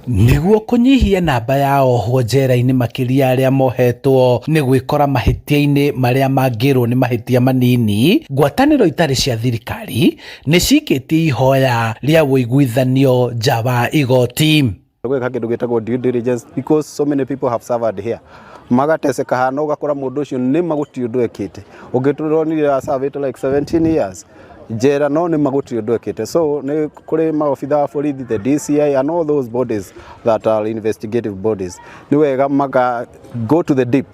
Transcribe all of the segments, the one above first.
niguo kunyihia namba ya ohwo njera-ini makiria aria mohetwo ni gwikora mahitia-ini maria mangirwo ni mahitia manini, ngwataniro itari cia thirikari ni cikitie ihoya ria wuiguithanio nja wa igoti. Gwika kindu gitagwo due diligence because so many people have suffered here. Magateseka hana ugakora mundu ucio ni maguti undu ekite ugituronire served like 17 years jera no ni maguti undu ekite, so ni kuri maofitha borithi, the DCI and all those bodies that are investigative bodies ni wega maga go to the deep,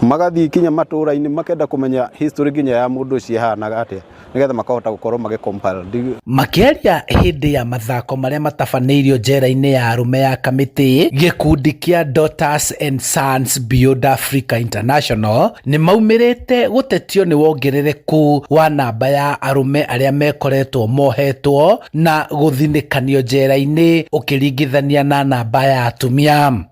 magathi kinya matura-ini makenda kumenya history kinya ya mundu ucio hanaga atia nigetha makahota gukorwo magicompile makiaria hindi ya mathako maria matabaneirio njera-ini ya arume ya kamiti. Gikundi kia Daughters and Sons Beyond Africa International ni maumirite gutetio ni wongerereku wa namba ya arume aria mekoretwo mohetwo na guthinikanio njera-ini ukiringithania na namba ya atumia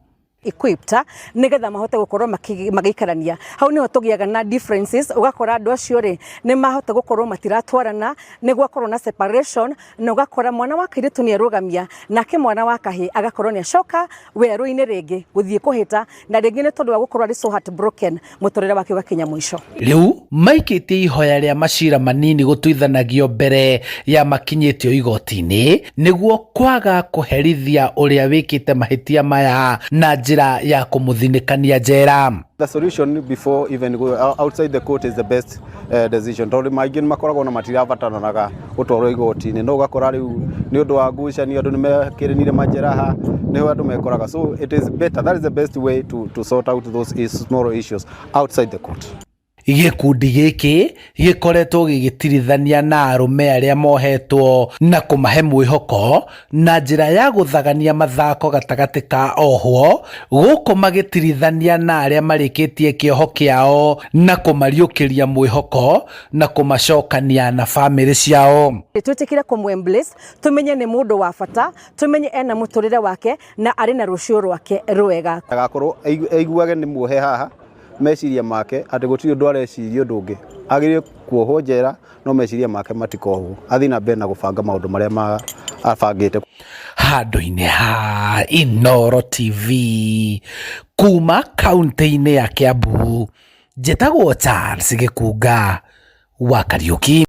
equipped nigetha mahote gukorwo magikarania. Hau niho tugiaga na differences, ugakora andu acio ri ni mahote gukorwo matiratwarana, ni gwakorwo na separation, na ugakora mwana wa kairitu ni arugamia nake mwana wa kahi agakorwo ni acoka weru-ini ringi guthie kuhita, na ringi ni tondu wa gukorwo ari so heartbroken muturire wake ugakinya mwisho. Riu maikitie ihoya ria macira manini gutuithanagio mbere ya makinyitio igoti-ini niguo kwaga kuherithia uria wikite mahitia maya na ya kumuthinikania njera. The solution before even go outside the court is the best decision. Tondu maingi makoragwo na matirabataranaga gutwarwo igoti-ini, no ugakora riu ni undu wa ngucanio andu ni mekirinire majeraha niho andu mekoraga, so it is better, that is the best way to sort out those small issues outside the court. Gikundi giki gikoretwo gigitirithania na arume aria mohetwo na kumahe mwihoko na njira ya guthagania mathako gatagati ka ohwo, guku magitirithania na aria marikitie kioho kiao na kumariukiria mwihoko na kumacokania na family ciao. Tutikire kumwembrace, tumenye ni mundu wa bata, tumenye ena muturire wake na ari na rucio rwake rwega, agakorwo aiguage ni muohe haha meciria make ati gutiri undu areciria undu ungi agire kuohwo njera, no meciria make matikohwo, athi na mbere na gubanga maundu maria abangite. Handu-ini ha Inooro TV kuma kaunti-ini ya Kiambu, njitagwo Charles Gikunga wa Kariuki.